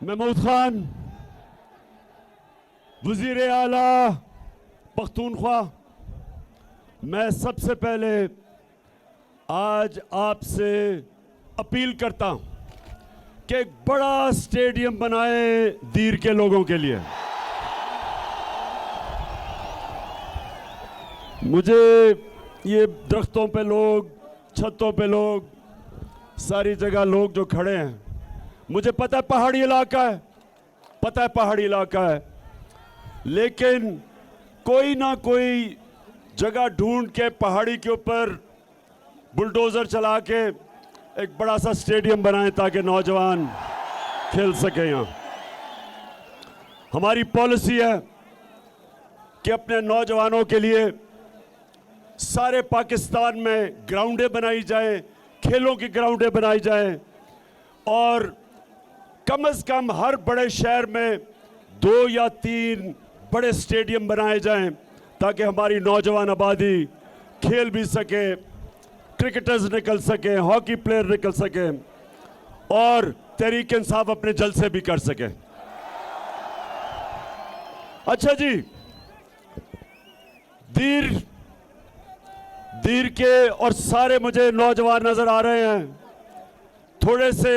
महमूद खान वज़ीर आला पख्तूनख्वा, मैं सबसे पहले आज आपसे अपील करता हूं कि एक बड़ा स्टेडियम बनाए दीर के लोगों के लिए। मुझे ये दरख्तों पे लोग, छतों पे लोग, सारी जगह लोग जो खड़े हैं, मुझे पता है पहाड़ी इलाका है, पता है पहाड़ी इलाका है, लेकिन कोई ना कोई जगह ढूंढ के पहाड़ी के ऊपर बुलडोज़र चला के एक बड़ा सा स्टेडियम बनाएं ताकि नौजवान खेल सकें। यहाँ हमारी पॉलिसी है कि अपने नौजवानों के लिए सारे पाकिस्तान में ग्राउंडें बनाई जाएं, खेलों की ग्राउंडें बनाई जाएं और कम से कम हर बड़े शहर में 2 या 3 बड़े स्टेडियम बनाए जाएं ताकि हमारी नौजवान आबादी खेल भी सके, क्रिकेटर्स निकल सकें, हॉकी प्लेयर निकल सकें और तहरीक इंसाफ अपने जलसे भी कर सकें। अच्छा जी, दीर के और सारे मुझे नौजवान नजर आ रहे हैं, थोड़े से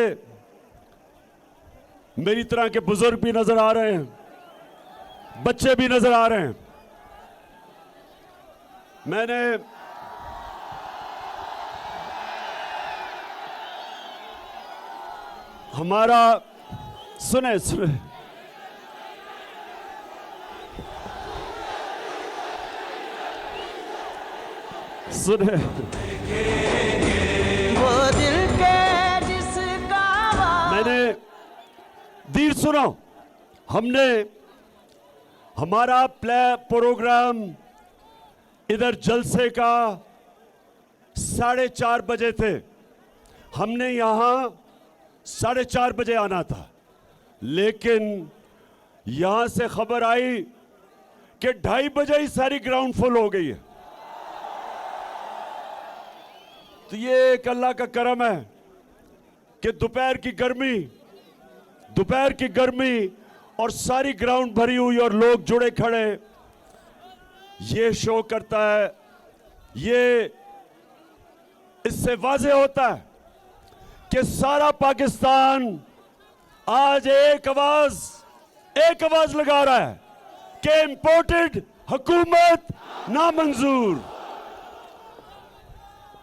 मेरी तरह के बुजुर्ग भी नजर आ रहे हैं, बच्चे भी नजर आ रहे हैं। मैंने हमारा सुने सुने सुने वो दिल के जिसका मैंने दीर सुनो, हमने हमारा प्रोग्राम इधर जलसे का 4:30 बजे थे, हमने यहाँ 4:30 बजे आना था, लेकिन यहां से खबर आई कि 2:30 बजे ही सारी ग्राउंड फुल हो गई है। तो ये एक अल्लाह का करम है कि दोपहर की गर्मी और सारी ग्राउंड भरी हुई और लोग जुड़े खड़े, ये शो करता है, ये इससे वाज़ेह होता है कि सारा पाकिस्तान आज एक आवाज लगा रहा है कि इंपोर्टेड हुकूमत नामंजूर,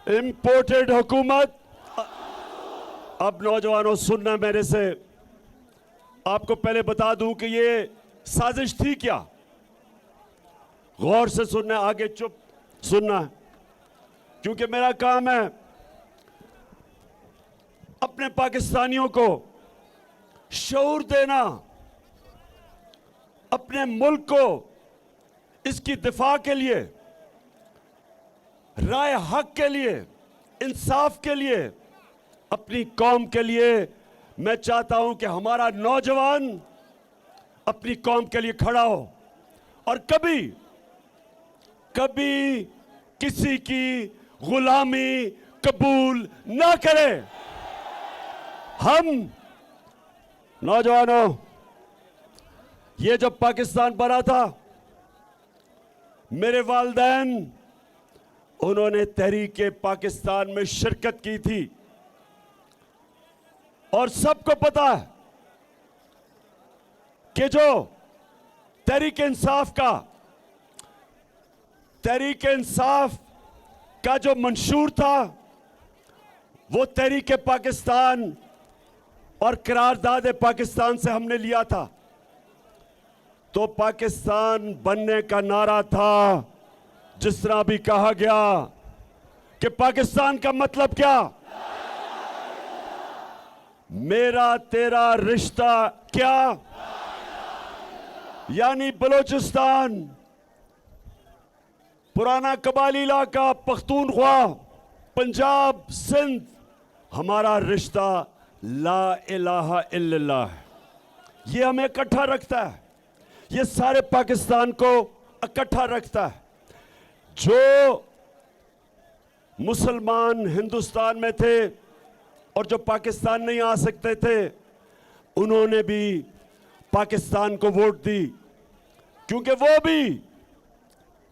इंपोर्टेड हुकूमत। अब नौजवानों सुनना मेरे से, आपको पहले बता दूं कि ये साजिश थी क्या। गौर से सुनना, आगे चुप सुनना, क्योंकि मेरा काम है अपने पाकिस्तानियों को शऊर देना, अपने मुल्क को इसकी दिफा के लिए, राय हक के लिए, इंसाफ के लिए, अपनी कौम के लिए। मैं चाहता हूं कि हमारा नौजवान अपनी कौम के लिए खड़ा हो और कभी किसी की गुलामी कबूल ना करे। हम नौजवानों, ये जब पाकिस्तान बना था, मेरे वालिदैन उन्होंने तहरीक पाकिस्तान में शिरकत की थी और सबको पता है कि जो तहरीक इंसाफ का जो मंशूर था, वो तहरीक पाकिस्तान और करारदाद पाकिस्तान से हमने लिया था। तो पाकिस्तान बनने का नारा था, जिस तरह भी कहा गया कि पाकिस्तान का मतलब क्या, मेरा तेरा रिश्ता क्या, यानी बलोचिस्तान, पुराना कबाली इलाका, पख्तूनख्वा, पंजाब, सिंध, हमारा रिश्ता ला इलाहा इल्लल्लाह है। ये हमें इकट्ठा रखता है, ये सारे पाकिस्तान को इकट्ठा रखता है। जो मुसलमान हिंदुस्तान में थे और जो पाकिस्तान नहीं आ सकते थे, उन्होंने भी पाकिस्तान को वोट दी, क्योंकि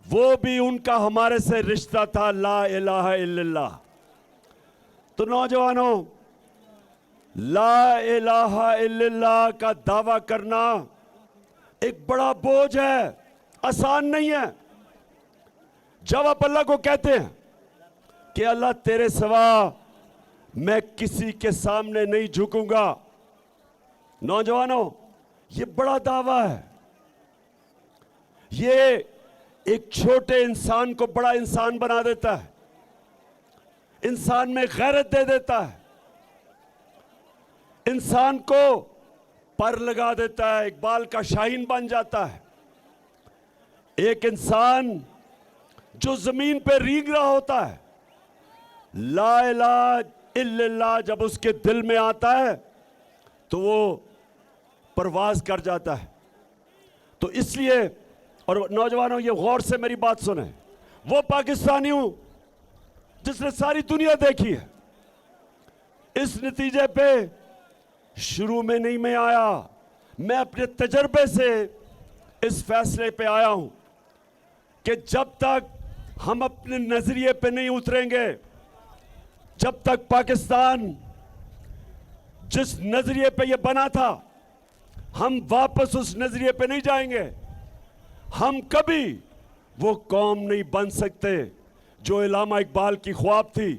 वो भी उनका हमारे से रिश्ता था, ला इलाहा इल्लल्लाह। तो नौजवानों, ला इलाहा इल्लल्लाह का दावा करना एक बड़ा बोझ है, आसान नहीं है। जब आप अल्लाह को कहते हैं कि अल्लाह तेरे सिवा मैं किसी के सामने नहीं झुकूंगा, नौजवानों ये बड़ा दावा है। ये एक छोटे इंसान को बड़ा इंसान बना देता है, इंसान में गैरत दे देता है, इंसान को पर लगा देता है, इकबाल का शाहीन बन जाता है। एक इंसान जो जमीन पे रींग रहा होता है, ला इलाहा इल्लल्लाह जब उसके दिल में आता है तो वो परवाज कर जाता है। तो इसलिए, और नौजवानों ये गौर से मेरी बात सुने, वो पाकिस्तानी हूं जिसने सारी दुनिया देखी है। इस नतीजे पे शुरू में नहीं मैं आया, मैं अपने तजर्बे से इस फैसले पे आया हूं कि जब तक हम अपने नजरिए पे नहीं उतरेंगे, जब तक पाकिस्तान जिस नजरिए पे ये बना था हम वापस उस नजरिए पे नहीं जाएंगे, हम कभी वो कौम नहीं बन सकते जो इलामा इकबाल की ख्वाब थी।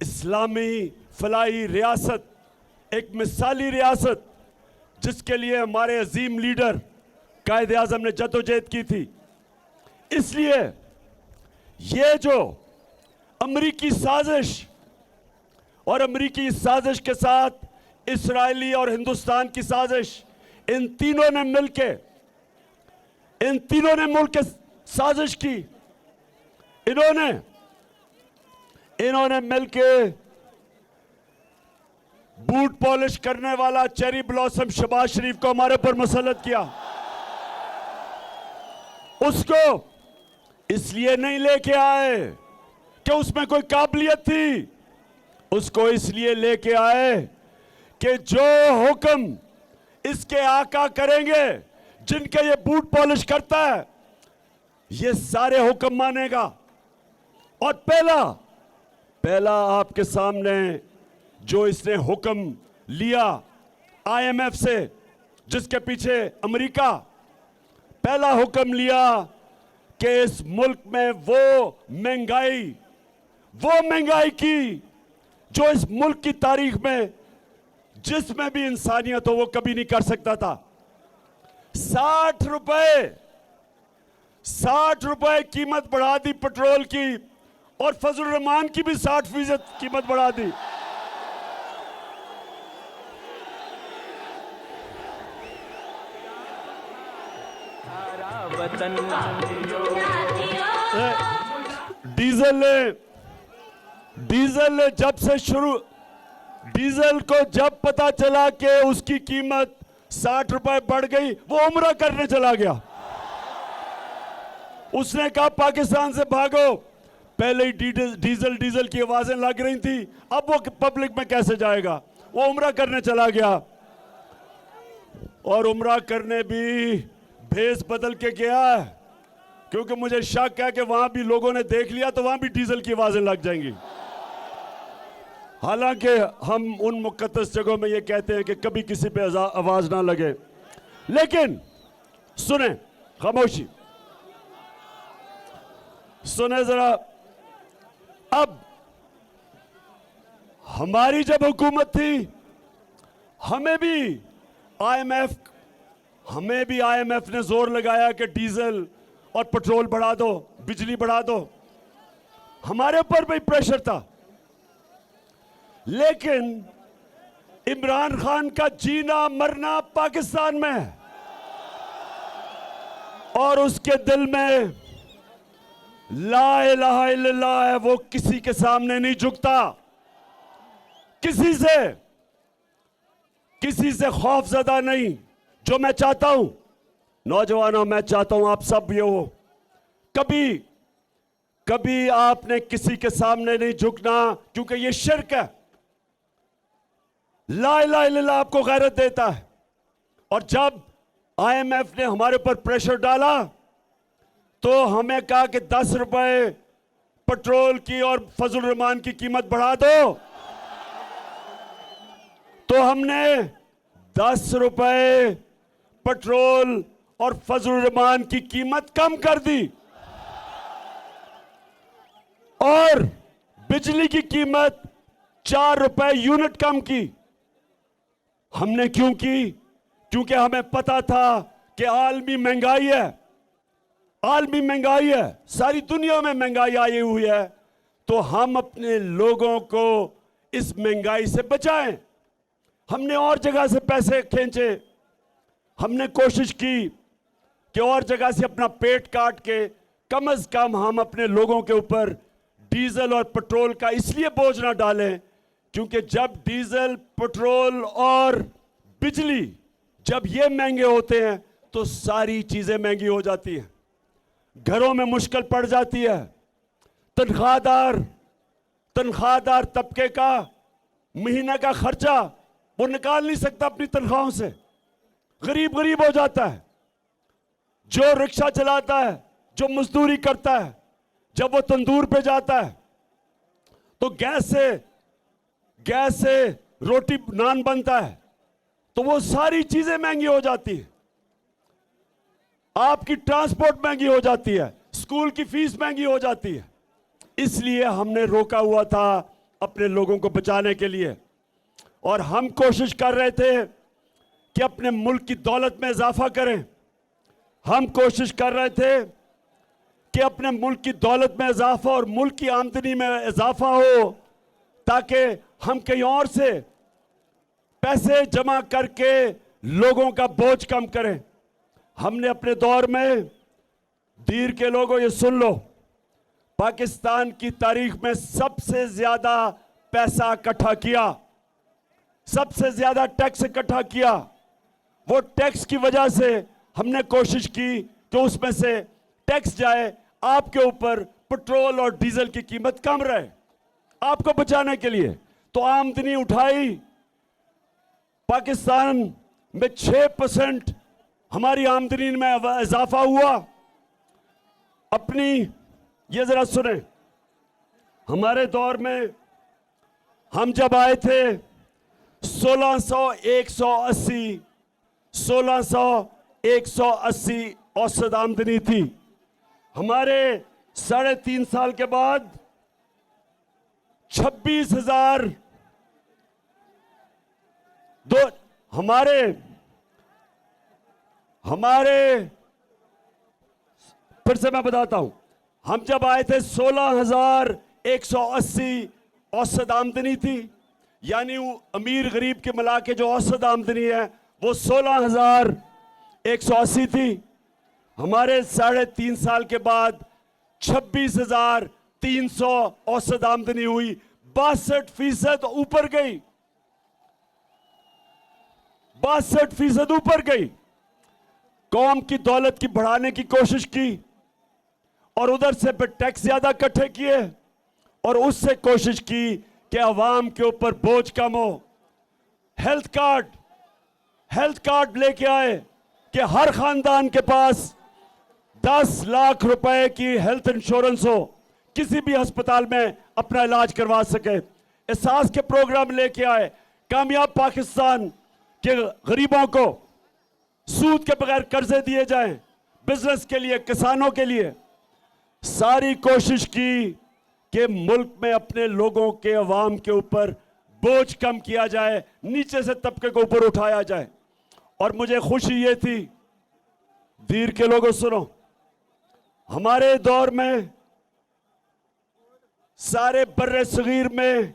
इस्लामी फलाही रियासत, एक मिसाली रियासत जिसके लिए हमारे अजीम लीडर कायदे आजम ने जद्दोजहद की थी। इसलिए ये जो अमरीकी साजिश और अमरीकी साजिश के साथ इस्राएली और हिंदुस्तान की साजिश, इन तीनों ने मिलकर साजिश की। इन्होंने मिलकर बूट पॉलिश करने वाला चेरी ब्लॉसम शहबाज शरीफ को हमारे ऊपर मुसल्लत किया। उसको इसलिए नहीं लेके आए कि उसमें कोई काबिलियत थी, उसको इसलिए लेके आए कि जो हुक्म इसके आका करेंगे, जिनके ये बूट पॉलिश करता है, ये सारे हुक्म मानेगा। और पहला आपके सामने जो इसने हुक्म लिया आईएमएफ से, जिसके पीछे अमेरिका, पहला हुक्म लिया कि इस मुल्क में वो महंगाई की जो इस मुल्क की तारीख में जिसमें भी इंसानियत हो वो कभी नहीं कर सकता था। 60 रुपए कीमत बढ़ा दी पेट्रोल की, और फजल रहमान की भी 60% कीमत बढ़ा दी। डीजल को जब पता चला कि उसकी कीमत 60 रुपए बढ़ गई, वो उम्रा करने चला गया। उसने कहा पाकिस्तान से भागो। पहले ही डीजल की आवाजें लग रही थी, अब वो पब्लिक में कैसे जाएगा, वो उम्रा करने चला गया। और उम्रा करने भी भेस बदल के गया, क्योंकि मुझे शक है कि वहां भी लोगों ने देख लिया तो वहां भी डीजल की आवाजें लग जाएंगी। हालांकि हम उन मुकद्दस जगहों में ये कहते हैं कि कभी किसी पे आवाज ना लगे, लेकिन सुने, खामोशी सुने जरा। अब हमारी जब हुकूमत थी, हमें भी आईएमएफ ने जोर लगाया कि डीजल और पेट्रोल बढ़ा दो, बिजली बढ़ा दो, हमारे ऊपर भी प्रेशर था। लेकिन इमरान खान का जीना मरना पाकिस्तान में है, और उसके दिल में ला इलाहा इल्लल्लाह है। वो किसी के सामने नहीं झुकता, किसी से खौफजदा नहीं। जो मैं चाहता हूं नौजवानों, मैं चाहता हूं आप सब ये हो, कभी आपने किसी के सामने नहीं झुकना, क्योंकि ये शिर्क है। ला इलाहा इल्लल्लाह आपको गैरत देता है। और जब आईएमएफ ने हमारे ऊपर प्रेशर डाला तो हमें कहा कि 10 रुपए पेट्रोल की और फजल रहमान की कीमत बढ़ा दो, तो हमने 10 रुपए पेट्रोल और फजल रहमान की कीमत कम कर दी और बिजली की कीमत 4 रुपए यूनिट कम की। हमने क्यों की? क्योंकि हमें पता था कि आलमी महंगाई है, आलमी महंगाई है, सारी दुनिया में महंगाई आई हुई है, तो हम अपने लोगों को इस महंगाई से बचाएं। हमने और जगह से पैसे खींचे, हमने कोशिश की कि और जगह से अपना पेट काट के कम से कम हम अपने लोगों के ऊपर डीजल और पेट्रोल का इसलिए बोझ ना डालें, क्योंकि जब डीजल, पेट्रोल और बिजली जब ये महंगे होते हैं तो सारी चीजें महंगी हो जाती हैं, घरों में मुश्किल पड़ जाती है। तनख्वाहदार तबके का महीने का खर्चा वो निकाल नहीं सकता अपनी तनख्वाहों से, गरीब हो जाता है। जो रिक्शा चलाता है, जो मजदूरी करता है, जब वो तंदूर पे जाता है तो गैस से रोटी नान बनता है, तो वो सारी चीजें महंगी हो जाती है। आपकी ट्रांसपोर्ट महंगी हो जाती है, स्कूल की फीस महंगी हो जाती है। इसलिए हमने रोका हुआ था अपने लोगों को बचाने के लिए, और हम कोशिश कर रहे थे कि अपने मुल्क की दौलत में इजाफा करें। हम कोशिश कर रहे थे कि अपने मुल्क की दौलत में इजाफा और मुल्क की आमदनी में इजाफा हो, ताकि हम कहीं और से पैसे जमा करके लोगों का बोझ कम करें। हमने अपने दौर में, दीर के लोगों ये सुन लो, पाकिस्तान की तारीख में सबसे ज्यादा पैसा इकट्ठा किया, सबसे ज्यादा टैक्स इकट्ठा किया। वो टैक्स की वजह से हमने कोशिश की कि उसमें से टैक्स जाए आपके ऊपर, पेट्रोल और डीजल की कीमत कम रहे आपको बचाने के लिए। तो आमदनी उठाई, पाकिस्तान में 6% हमारी आमदनी में इजाफा हुआ। अपनी ये जरा सुने, हमारे दौर में हम जब आए थे 1680 औसत आमदनी थी। हमारे 3.5 साल के बाद 26,000 हमारे फिर से मैं बताता हूं, हम जब आए थे 16,180 औसत आमदनी थी, यानी अमीर गरीब के मिला के जो औसत आमदनी है वो 16,180 थी। हमारे 3.5 साल के बाद 26,300 औसत आमदनी हुई, 62% ऊपर गई, 62% ऊपर गई। कौम की दौलत की बढ़ाने की कोशिश की और उधर से फिर टैक्स ज्यादा इकट्ठे किए और उससे कोशिश की कि अवाम के ऊपर बोझ कम हो। हेल्थ कार्ड लेके आए कि हर खानदान के पास 10 लाख रुपए की हेल्थ इंश्योरेंस हो, किसी भी अस्पताल में अपना इलाज करवा सके। एहसास के प्रोग्राम लेके आए, कामयाब पाकिस्तान के गरीबों को सूद के बगैर कर्जे दिए जाएं, बिजनेस के लिए, किसानों के लिए। सारी कोशिश की कि मुल्क में अपने लोगों के, अवाम के ऊपर बोझ कम किया जाए, नीचे से तबके को ऊपर उठाया जाए। और मुझे खुशी ये थी, दीर के लोगों सुनो, हमारे दौर में सारे बर्रे सगीर में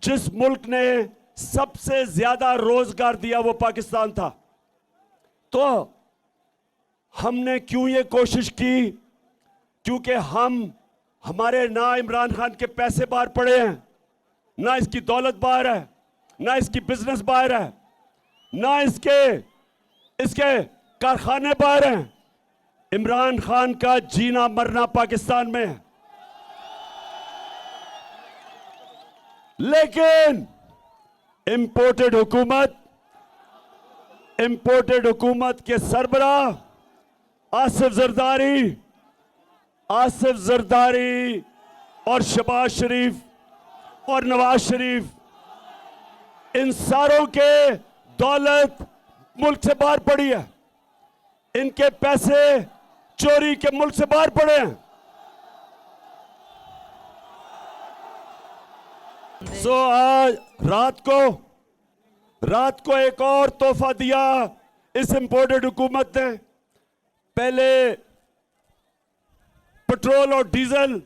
जिस मुल्क ने सबसे ज्यादा रोजगार दिया वो पाकिस्तान था। तो हमने क्यों ये कोशिश की? क्योंकि हमारे ना इमरान खान के पैसे बाहर पड़े हैं, ना इसकी दौलत बाहर है, ना इसकी बिजनेस बाहर है, ना इसके कारखाने बाहर हैं। इमरान खान का जीना मरना पाकिस्तान में है। लेकिन इंपोर्टेड हुकूमत के सरबराह आसिफ जरदारी और शहबाज शरीफ और नवाज शरीफ, इन सारों के दौलत मुल्क से बाहर पड़ी है। इनके पैसे चोरी के मुल्क से बाहर पड़े हैं। आज रात को एक और तोहफा दिया इस इंपोर्टेड हुकूमत ने। पहले पेट्रोल और डीजल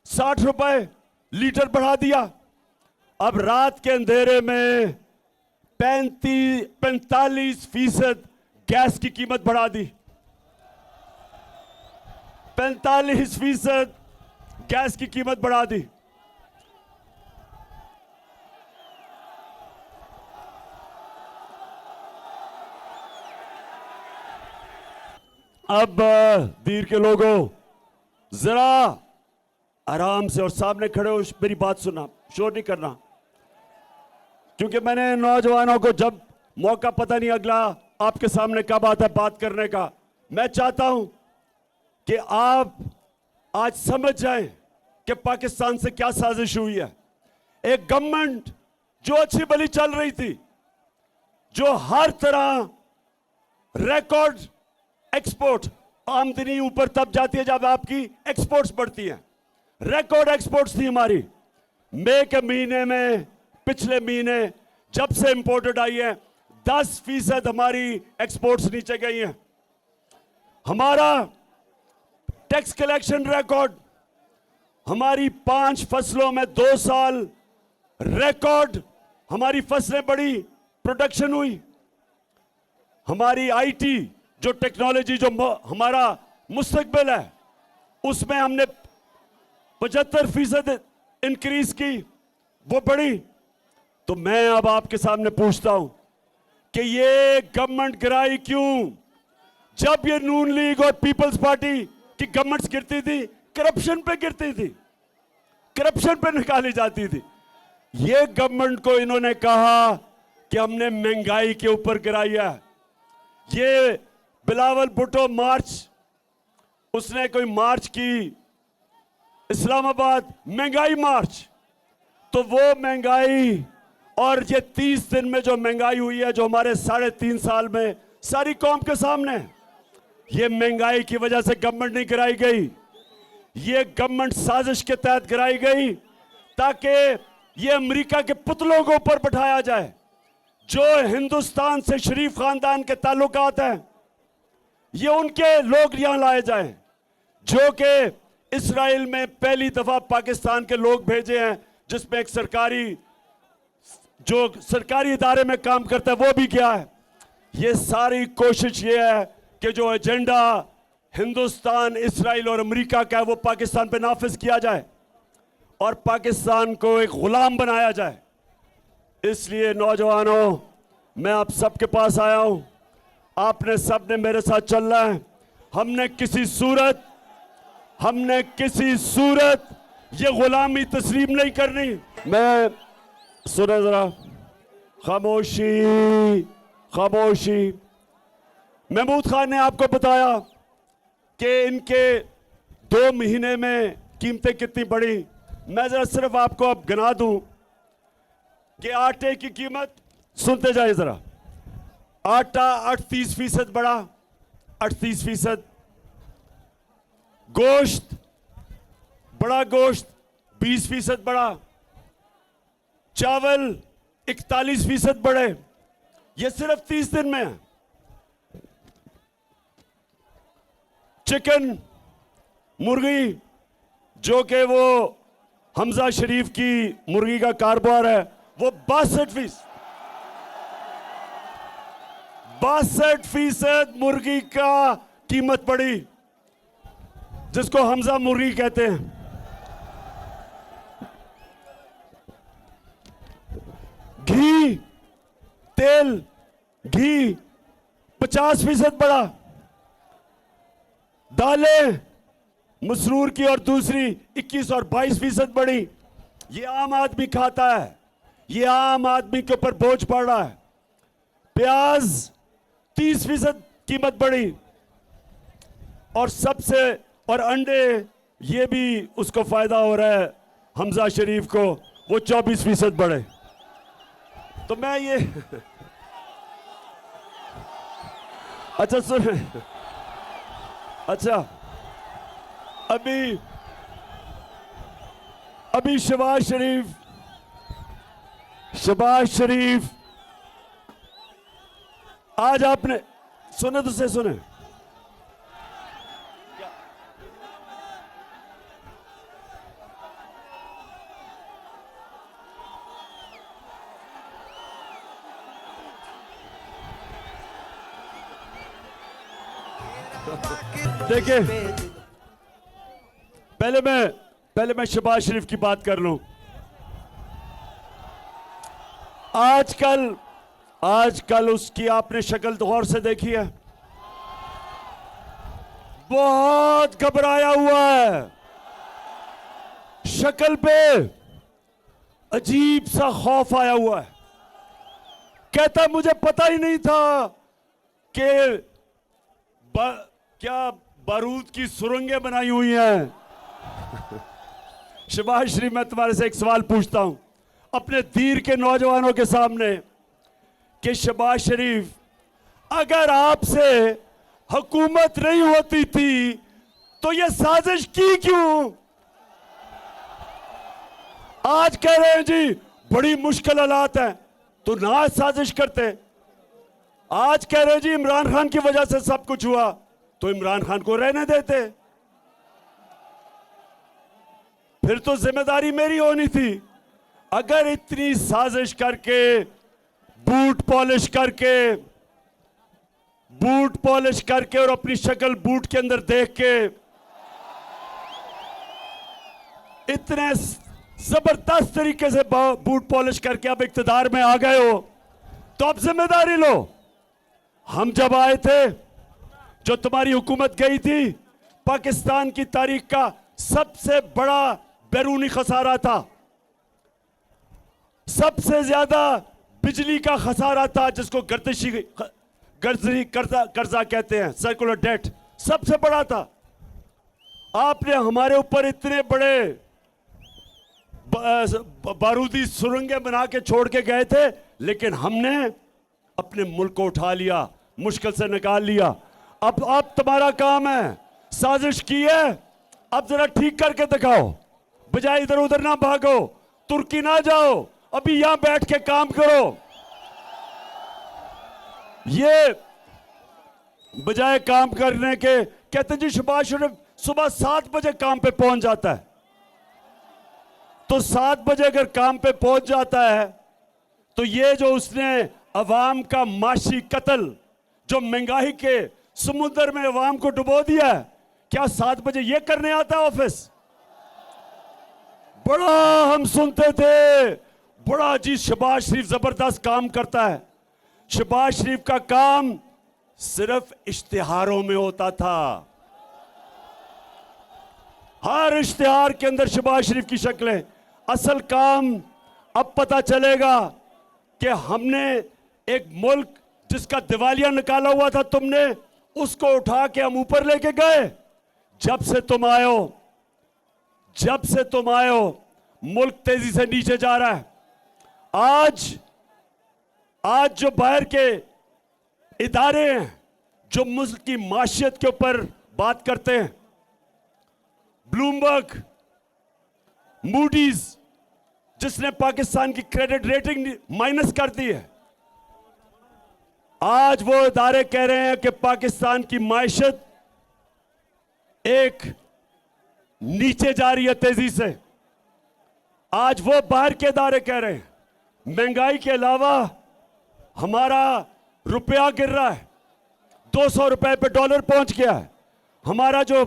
60 रुपए लीटर बढ़ा दिया। अब रात के अंधेरे में 45% गैस की कीमत बढ़ा दी। 45% गैस की कीमत बढ़ा दी। अब दीर के लोगों, जरा आराम से और सामने खड़े हो मेरी बात सुनना, शोर नहीं करना, क्योंकि मैंने नौजवानों को जब मौका पता नहीं अगला आपके सामने कब आता है बात करने का। मैं चाहता हूं कि आप आज समझ जाएं कि पाकिस्तान से क्या साजिश हुई है। एक गवर्नमेंट जो अच्छी भली चल रही थी, जो हर तरह रिकॉर्ड एक्सपोर्ट, आमदनी ऊपर तब जाती है जब आपकी एक्सपोर्ट्स बढ़ती हैं। रिकॉर्ड एक्सपोर्ट्स थी हमारी। मई के महीने में, पिछले महीने जब से इंपोर्टेड आई है, 10% हमारी एक्सपोर्ट्स नीचे गई हैं। हमारा टैक्स कलेक्शन रिकॉर्ड, हमारी 5 फसलों में 2 साल रिकॉर्ड हमारी फसलें बढ़ी, प्रोडक्शन हुई। हमारी आईटी जो टेक्नोलॉजी, जो हमारा मुस्तकबिल है, उसमें हमने 75% इंक्रीज की, वो बढ़ी। तो मैं अब आपके सामने पूछता हूं कि ये गवर्नमेंट गिराई क्यों? जब ये नून लीग और पीपल्स पार्टी की गवर्नमेंट्स गिरती थी, करप्शन पे गिरती थी, करप्शन पे निकाली जाती थी। ये गवर्नमेंट को इन्होंने कहा कि हमने महंगाई के ऊपर गिराई है। ये बिलावल भुट्टो मार्च, उसने कोई मार्च की इस्लामाबाद, महंगाई मार्च, तो वो महंगाई और ये 30 दिन में जो महंगाई हुई है, जो हमारे 3.5 साल में सारी कौम के सामने, ये महंगाई की वजह से गवर्नमेंट नहीं गिराई गई। ये गवर्नमेंट साजिश के तहत गिराई गई ताकि ये अमेरिका के पुतलों को ऊपर बैठाया जाए। जो हिंदुस्तान से शरीफ खानदान के ताल्लुकात हैं, ये उनके लोग यहां लाए जाएं, जो कि इस्राइल में पहली दफा पाकिस्तान के लोग भेजे हैं, जिसमें एक सरकारी इदारे में काम करता है वो भी गया है। ये सारी कोशिश ये है कि जो एजेंडा हिंदुस्तान, इस्राइल और अमेरिका का है, वो पाकिस्तान पे नाफिज किया जाए और पाकिस्तान को एक गुलाम बनाया जाए। इसलिए नौजवानों, मैं आप सबके पास आया हूं। आपने सबने मेरे साथ चलना है। हमने किसी सूरत ये गुलामी तस्लीम नहीं करनी। मैं सुने जरा, खामोशी। महमूद खान ने आपको बताया कि इनके 2 महीने में कीमतें कितनी बढ़ी। मैं जरा सिर्फ आपको अब गिना दूं कि आटे की कीमत, सुनते जाए जरा, आटा 38% बढ़ा, 38%। गोश्त, बड़ा गोश्त 20% बढ़ा। चावल 41% बढ़े। ये सिर्फ 30 दिन में है। चिकन, मुर्गी, जो कि वो हमजा शरीफ की मुर्गी का कारोबार है, वो 62% मुर्गी का कीमत बढ़ी, जिसको हमजा मुर्गी कहते हैं। घी 50% बढ़ा। दालें, मसरूर की और दूसरी 21 और 22% बढ़ी। ये आम आदमी खाता है, ये आम आदमी के ऊपर बोझ पड़ रहा है। प्याज 30% कीमत बढ़ी और अंडे, ये भी उसको फायदा हो रहा है हमजा शरीफ को, वो 24% बढ़े। तो मैं ये अच्छा सुन, अच्छा अभी शहबाज शरीफ आज आपने सुने तो से सुने, देखिए पहले मैं शहबाज शरीफ की बात कर लूं। आजकल उसकी आपने शक्ल गौर से देखी है, बहुत घबराया हुआ है, शक्ल पे अजीब सा खौफ आया हुआ है। कहता मुझे पता ही नहीं था कि क्या बारूद की सुरंगें बनाई हुई हैं। शहबाज शरीफ, मैं तुम्हारे से एक सवाल पूछता हूं अपने दीर के नौजवानों के सामने कि शहबाज शरीफ, अगर आपसे हुकूमत नहीं होती थी तो ये साजिश की क्यों? आज कह रहे हैं जी बड़ी मुश्किल हालात है, तो ना साजिश करते। आज कह रहे हैं जी इमरान खान की वजह से सब कुछ हुआ, तो इमरान खान को रहने देते। फिर तो जिम्मेदारी मेरी होनी थी। अगर इतनी साजिश करके बूट पॉलिश करके और अपनी शक्ल बूट के अंदर देख के इतने जबरदस्त तरीके से बूट पॉलिश करके अब इक्तदार में आ गए हो, तो अब जिम्मेदारी लो। हम जब आए थे, जो तुम्हारी हुकूमत गई थी, पाकिस्तान की तारीख का सबसे बड़ा बैरूनी खसारा था, सबसे ज्यादा बिजली का खसारा था, जिसको कर्जा कहते हैं, सर्कुलर डेट, सबसे बड़ा था। आपने हमारे ऊपर इतने बड़े बारूदी सुरंगें बना के छोड़ के गए थे, लेकिन हमने अपने मुल्क को उठा लिया, मुश्किल से निकाल लिया। अब तुम्हारा काम है, साजिश की है, अब जरा ठीक करके दिखाओ, बजाय इधर उधर ना भागो, तुर्की ना जाओ, अभी यहां बैठ के काम करो। ये बजाय काम करने के कहते जी शहबाज शरीफ सुबह 7 बजे काम पे पहुंच जाता है, तो 7 बजे अगर काम पे पहुंच जाता है तो ये जो उसने अवाम का माशी कत्ल, जो महंगाई के समुद्र में अवाम को डुबो दिया है, क्या 7 बजे ये करने आता है ऑफिस? बड़ा हम सुनते थे, बड़ा जी शहबाज शरीफ जबरदस्त काम करता है। शहबाज शरीफ का काम सिर्फ इश्तिहारों में होता था, हर इश्तिहार के अंदर शहबाज शरीफ की शक्लें। असल काम अब पता चलेगा कि हमने एक मुल्क जिसका दिवालिया निकाला हुआ था तुमने, उसको उठा के हम ऊपर लेके गए। जब से तुम आए हो मुल्क तेजी से नीचे जा रहा है। आज जो बाहर के इदारे हैं जो मुल्क की माशियत के ऊपर बात करते हैं, ब्लूमबर्ग, मूडीज, जिसने पाकिस्तान की क्रेडिट रेटिंग माइनस कर दी है, आज वो इदारे कह रहे हैं कि पाकिस्तान की माइशत एक नीचे जा रही है तेजी से। आज वो बाहर के इदारे कह रहे हैं महंगाई के अलावा हमारा रुपया गिर रहा है, 200 रुपए पे डॉलर पहुंच गया है। हमारा जो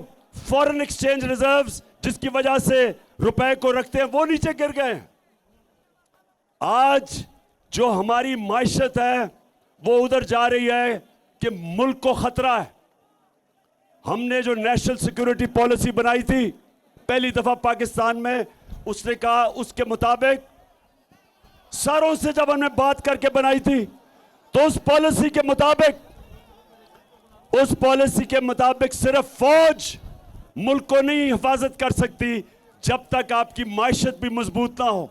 फॉरेन एक्सचेंज रिजर्व्स जिसकी वजह से रुपए को रखते हैं वो नीचे गिर गए हैं। आज जो हमारी माइशत है वो उधर जा रही है कि मुल्क को खतरा है। हमने जो नेशनल सिक्योरिटी पॉलिसी बनाई थी पहली दफा पाकिस्तान में, उसने कहा उसके मुताबिक सारों से जब हमने बात करके बनाई थी, तो उस पॉलिसी के मुताबिक सिर्फ फौज मुल्क को नहीं हिफाजत कर सकती जब तक आपकी माइशत भी मजबूत ना हो।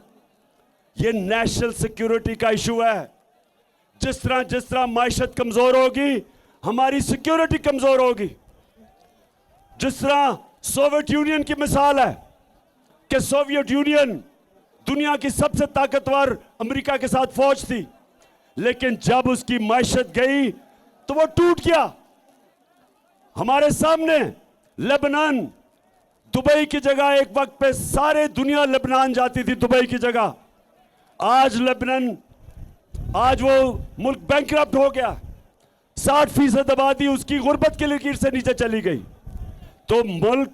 यह नेशनल सिक्योरिटी का इशू है। जिस तरह माइशत कमजोर होगी, हमारी सिक्योरिटी कमजोर होगी। जिस तरह सोवियत यूनियन की मिसाल है कि सोवियत यूनियन दुनिया की सबसे ताकतवर अमेरिका के साथ फौज थी, लेकिन जब उसकी माइशत गई तो वो टूट गया। हमारे सामने लेबनान, दुबई की जगह एक वक्त पे सारे दुनिया लेबनान जाती थी, दुबई की जगह। आज वो मुल्क बैंकरप्ट हो गया। 60% आबादी उसकी गुर्बत की लकीर से नीचे चली गई। तो मुल्क,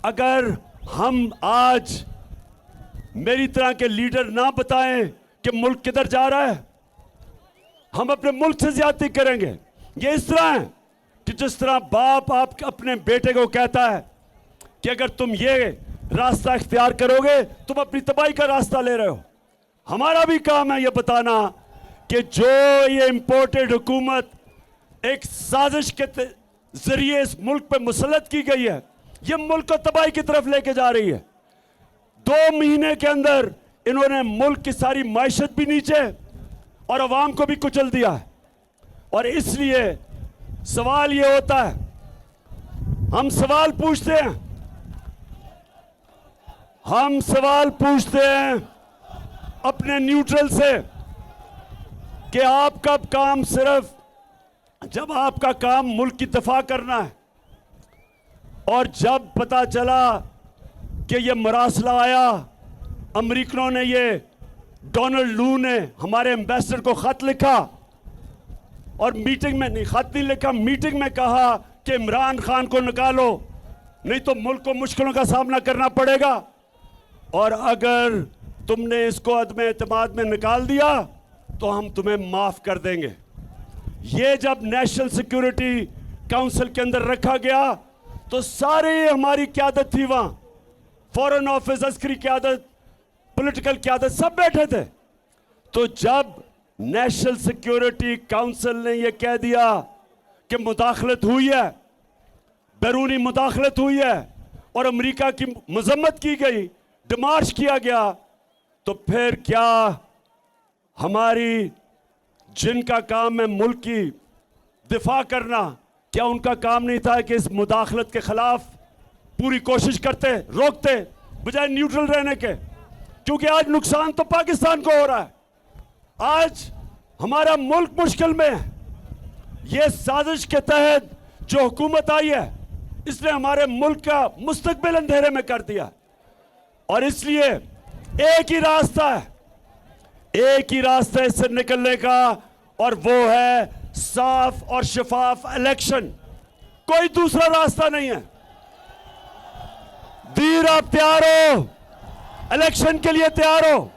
अगर हम आज मेरी तरह के लीडर ना बताएं कि मुल्क किधर जा रहा है, हम अपने मुल्क से ज्यादती करेंगे। ये इस तरह है कि जिस तरह बाप आप अपने बेटे को कहता है कि अगर तुम ये रास्ता इख्तियार करोगे, तुम अपनी तबाही का रास्ता ले रहे हो। हमारा भी काम है ये बताना कि जो ये इंपोर्टेड हुकूमत एक साजिश के जरिए इस मुल्क पे मुसल्लत की गई है, ये मुल्क को तबाही की तरफ लेके जा रही है। 2 महीने के अंदर इन्होंने मुल्क की सारी माइशत भी नीचे और अवाम को भी कुचल दिया है। और इसलिए सवाल ये होता है, हम सवाल पूछते हैं अपने न्यूट्रल से कि आपका काम सिर्फ जब आपका काम मुल्क की दफा करना है, और जब पता चला कि ये मरासला आया, अमरीकनों ने, ये डोनाल्ड लू ने हमारे एम्बेसडर को खत लिखा, और मीटिंग में नहीं, खत नहीं लिखा, मीटिंग में कहा कि इमरान खान को निकालो, नहीं तो मुल्क को मुश्किलों का सामना करना पड़ेगा। और अगर तुमने इसको अदम एतमाद में निकाल दिया तो हम तुम्हें माफ कर देंगे। ये जब नेशनल सिक्योरिटी काउंसिल के अंदर रखा गया तो सारे हमारी क्यादत थी वहां, फॉरेन ऑफिस, अस्करी क्यादत, पॉलिटिकल क्यादत, सब बैठे थे। तो जब नेशनल सिक्योरिटी काउंसिल ने यह कह दिया कि मुदाखलत हुई है, बैरूनी मुदाखलत हुई है, और अमेरिका की मजम्मत की गई, डिमार्च किया गया, तो फिर क्या हमारी जिनका काम है मुल्क की दिफा करना, क्या उनका काम नहीं था कि इस मुदाखलत के खिलाफ पूरी कोशिश करते, रोकते, बजाय न्यूट्रल रहने के? क्योंकि आज नुकसान तो पाकिस्तान को हो रहा है। आज हमारा मुल्क मुश्किल में है। ये साजिश के तहत जो हुकूमत आई है, इसने हमारे मुल्क का मुस्तकबिल अंधेरे में कर दिया। और इसलिए एक ही रास्ता है इससे निकलने का, और वो है साफ और शफाफ इलेक्शन। कोई दूसरा रास्ता नहीं है। दीर, आप तैयार हो? इलेक्शन के लिए तैयार हो?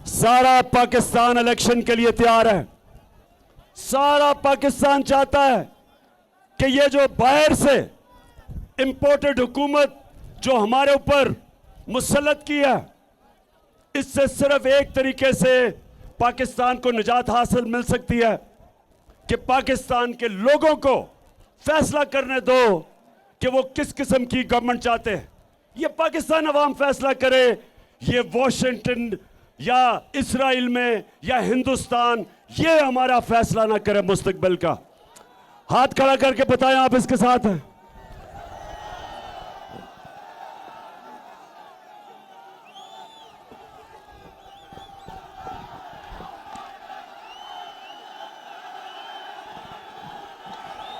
सारा पाकिस्तान इलेक्शन के लिए तैयार है। सारा पाकिस्तान चाहता है कि ये जो बाहर से इंपोर्टेड हुकूमत जो हमारे ऊपर मुसल्लत की है, इससे सिर्फ एक तरीके से पाकिस्तान को निजात हासिल मिल सकती है कि पाकिस्तान के लोगों को फैसला करने दो कि वो किस किस्म की गवर्नमेंट चाहते हैं। ये पाकिस्तान अवाम फैसला करे, ये वॉशिंगटन या इस्राइल में या हिंदुस्तान ये हमारा फैसला ना करे मुस्तकबिल का। हाथ खड़ा करके बताएं आप इसके साथ हैं।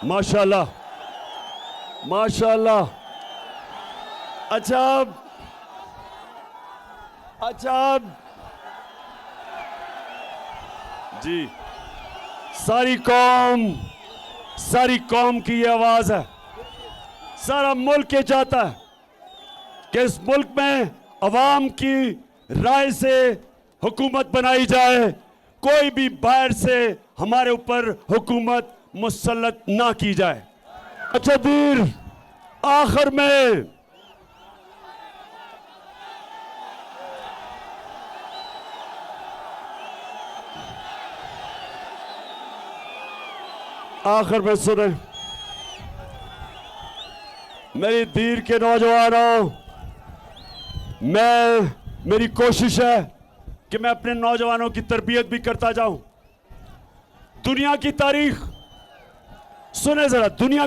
माशाल्लाह, माशाल्लाह। अच्छा जी, सारी कौम की ये आवाज है। सारा मुल्क ये चाहता है कि इस मुल्क में अवाम की राय से हुकूमत बनाई जाए, कोई भी बाहर से हमारे ऊपर हुकूमत मुसल्लत ना की जाए। अच्छा दीर, आखिर में आखिर में सुने, मेरी दीर के नौजवानों, मेरी कोशिश है कि मैं अपने नौजवानों की तरबियत भी करता जाऊं। दुनिया की तारीख सुने जरा, दुनिया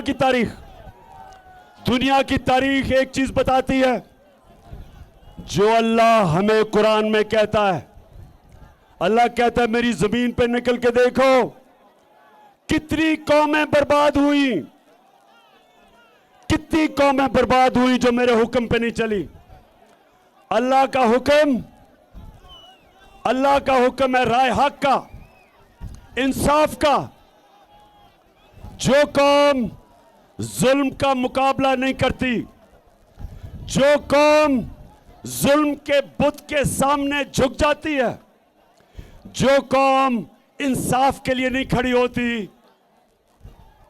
की तारीख एक चीज बताती है, जो अल्लाह हमें कुरान में कहता है। अल्लाह कहता है मेरी जमीन पे निकल के देखो कितनी कौमें बर्बाद हुई, कितनी कौमें बर्बाद हुई जो मेरे हुक्म पे नहीं चली। अल्लाह का हुक्म है राय हक का, इंसाफ का। जो कौम जुल्म का मुकाबला नहीं करती, जो कौम जुल्म के बुत के सामने झुक जाती है, जो कौम इंसाफ के लिए नहीं खड़ी होती,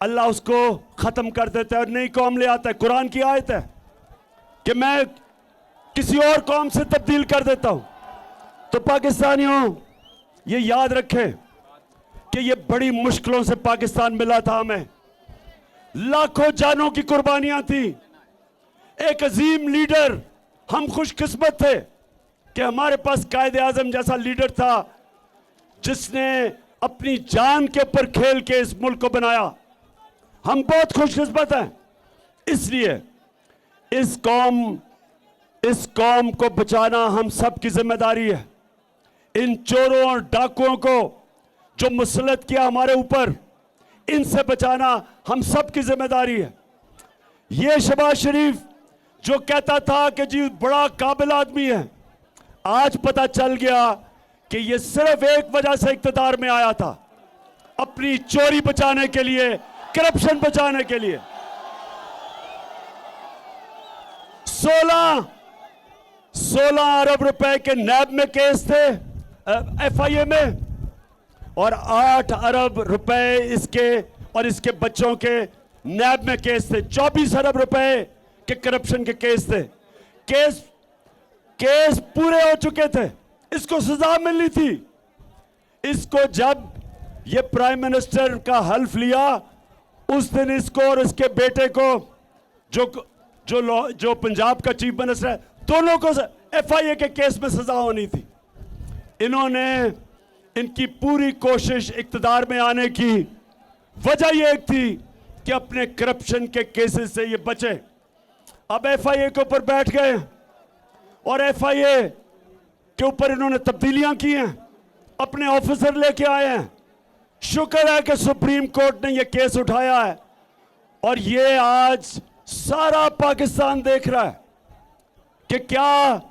अल्लाह उसको खत्म कर देता है और नई कौम ले आता है। कुरान की आयत है कि मैं किसी और कौम से तब्दील कर देता हूं। तो पाकिस्तानियों, ये याद रखें कि ये बड़ी मुश्किलों से पाकिस्तान मिला था हमें, लाखों जानों की कुर्बानियां थी। एक अजीम लीडर, हम खुशकिस्मत थे कि हमारे पास कायद आजम जैसा लीडर था जिसने अपनी जान के ऊपर खेल के इस मुल्क को बनाया। हम बहुत खुशकिस्मत हैं। इसलिए इस कौम को बचाना हम सब की जिम्मेदारी है। इन चोरों और डाकुओं को जो मुसल्लत किया हमारे ऊपर, इनसे बचाना हम सब की जिम्मेदारी है। ये शहबाज शरीफ जो कहता था कि जी बड़ा काबिल आदमी है, आज पता चल गया कि ये सिर्फ एक वजह से इख्तिदार में आया था, अपनी चोरी बचाने के लिए, करप्शन बचाने के लिए। 16 अरब रुपए के नैब में केस थे, एफआईए में, और 8 अरब रुपए इसके और इसके बच्चों के नैब में केस थे। 24 अरब रुपए के करप्शन के केस थे। केस पूरे हो चुके थे, इसको सजा मिलनी थी। इसको जब ये प्राइम मिनिस्टर का हल्फ लिया, उस दिन इसको और इसके बेटे को, जो पंजाब का चीफ मिनिस्टर है, दोनों को एफआईए के केस में सजा होनी थी। इनकी पूरी कोशिश इख्तिदार में आने की वजह यह एक थी कि अपने करप्शन के केसेस से ये बचे। अब एफआईए के ऊपर बैठ गए और एफआईए के ऊपर इन्होंने तब्दीलियां की हैं, अपने ऑफिसर लेके आए हैं। शुक्र है कि सुप्रीम कोर्ट ने यह केस उठाया है और ये आज सारा पाकिस्तान देख रहा है कि क्या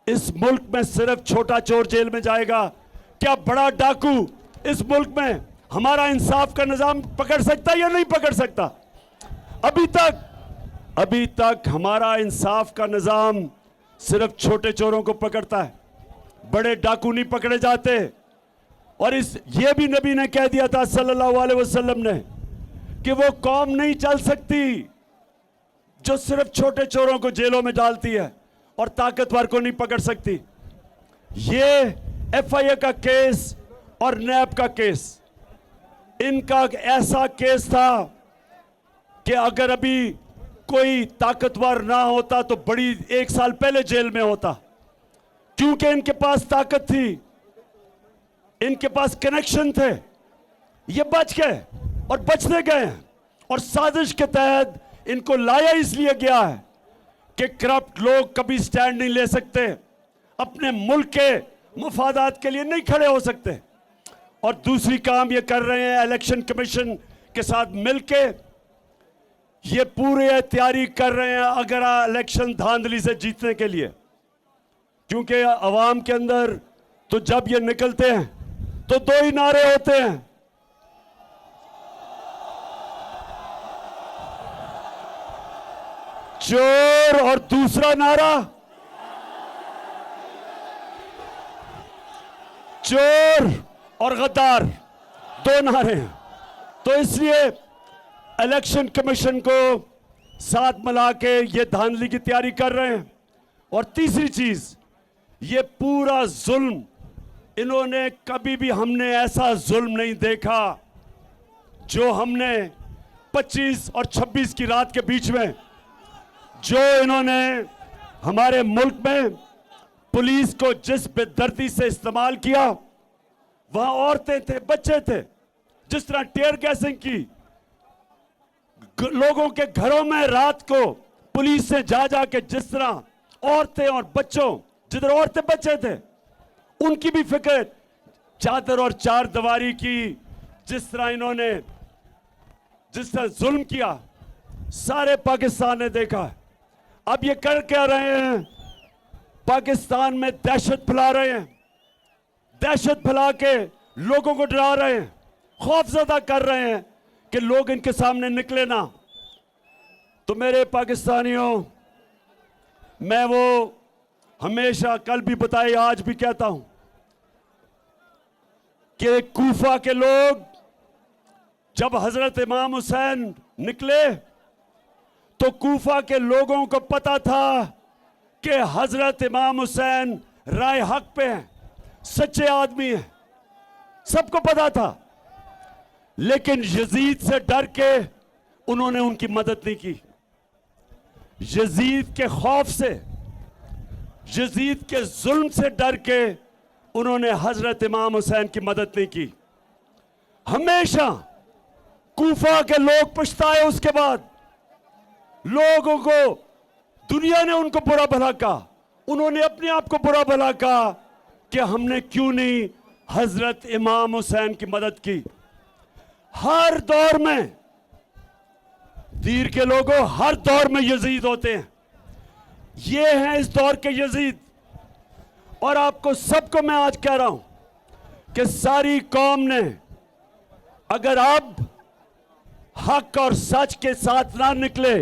इस मुल्क में सिर्फ छोटा चोर जेल में जाएगा, क्या बड़ा डाकू इस मुल्क में हमारा इंसाफ का निजाम पकड़ सकता है या नहीं पकड़ सकता। अभी तक हमारा इंसाफ का निजाम सिर्फ छोटे चोरों को पकड़ता है, बड़े डाकू नहीं पकड़े जाते। और ये भी नबी ने कह दिया था सल्लल्लाहु अलैहि वसल्लम ने कि वो कौम नहीं चल सकती जो सिर्फ छोटे चोरों को जेलों में डालती है और ताकतवर को नहीं पकड़ सकती। ये एफआईए का केस और नैब का केस, इनका ऐसा केस था कि अगर अभी कोई ताकतवर ना होता तो बड़ी 1 साल पहले जेल में होता। क्योंकि इनके पास ताकत थी, इनके पास कनेक्शन थे, ये बच गए और बचने गए हैं। और साजिश के तहत इनको लाया इसलिए गया है कि करप्ट लोग कभी स्टैंड नहीं ले सकते, अपने मुल्क के मफादात के लिए नहीं खड़े हो सकते। और दूसरी काम ये कर रहे हैं, इलेक्शन कमीशन के साथ मिलके ये पूरे तैयारी कर रहे हैं अगर इलेक्शन धांधली से जीतने के लिए। क्योंकि अवाम के अंदर तो जब ये निकलते हैं तो 2 ही नारे होते हैं, चोर और दूसरा नारा चोर और गद्दार, 2 नारे हैं। तो इसलिए इलेक्शन कमीशन को साथ मिला के ये धांधली की तैयारी कर रहे हैं। और तीसरी चीज, ये पूरा जुल्म, इन्होंने कभी भी, हमने ऐसा जुल्म नहीं देखा जो हमने 25 और 26 की रात के बीच में जो इन्होंने हमारे मुल्क में पुलिस को जिस बेदर्दी से इस्तेमाल किया, वहां औरतें थे, बच्चे थे, जिस तरह टीयर गैसिंग की, लोगों के घरों में रात को पुलिस से जा के जिस तरह औरतें और बच्चों, जिधर औरतें बच्चे थे उनकी भी फिक्र, चादर और चार दीवारी की, जिस तरह इन्होंने जिस तरह जुल्म किया, सारे पाकिस्तान ने देखा। अब ये कर क्या रहे हैं? पाकिस्तान में दहशत फैला रहे हैं, दहशत फैला के लोगों को डरा रहे हैं, खौफजदा कर रहे हैं कि लोग इनके सामने निकले ना। तो मेरे पाकिस्तानियों, मैं वो हमेशा कल भी बताए, आज भी कहता हूं कि कूफा के लोग जब हजरत इमाम हुसैन निकले तो कूफा के लोगों को पता था कि हजरत इमाम हुसैन राय हक पे हैं, सच्चे आदमी हैं, सबको पता था। लेकिन यजीद से डर के उन्होंने उनकी मदद नहीं की। यजीद के खौफ से, यजीद के जुल्म से डर के उन्होंने हजरत इमाम हुसैन की मदद नहीं की। हमेशा कूफा के लोग पछताए, उसके बाद लोगों को, दुनिया ने उनको बुरा भला कहा, उन्होंने अपने आप को बुरा भला कहा कि हमने क्यों नहीं हजरत इमाम हुसैन की मदद की। हर दौर में तीर के लोगों, हर दौर में यजीद होते हैं। ये हैं इस दौर के यजीद। और आपको सबको मैं आज कह रहा हूं कि सारी कौम ने अगर अब हक और सच के साथ ना निकले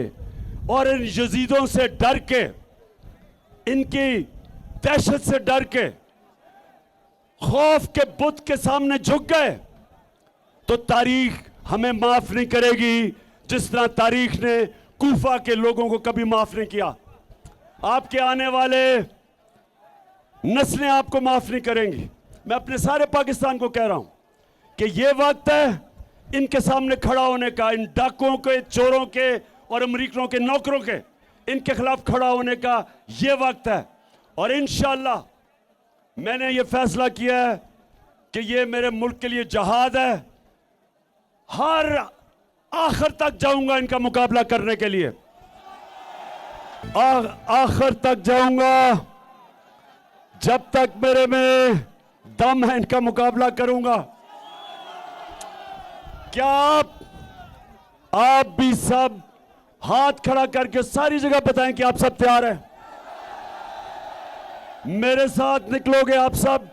और इन यजीदों से डर के, इनकी दहशत से डर के, खौफ के बुत के सामने झुक गए, तो तारीख हमें माफ नहीं करेगी, जिस तरह तारीख ने कूफा के लोगों को कभी माफ नहीं किया। आपके आने वाले नस्लें आपको माफ नहीं करेंगी। मैं अपने सारे पाकिस्तान को कह रहा हूं कि यह वक्त है इनके सामने खड़ा होने का, इन डाकुओं के, चोरों के और अमरीकनों के नौकरों के, इनके खिलाफ खड़ा होने का यह वक्त है। और इंशाअल्लाह मैंने ये फैसला किया है कि ये मेरे मुल्क के लिए जहाद है। हर आखिर तक जाऊंगा इनका मुकाबला करने के लिए, आखिर तक जाऊंगा, जब तक मेरे में दम है इनका मुकाबला करूंगा। क्या आप भी सब हाथ खड़ा करके सारी जगह बताएं कि आप सब तैयार हैं? मेरे साथ निकलोगे आप सब?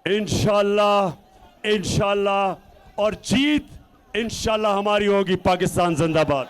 इंशाअल्लाह, इंशाअल्लाह, और जीत इंशाअल्लाह हमारी होगी। पाकिस्तान जिंदाबाद।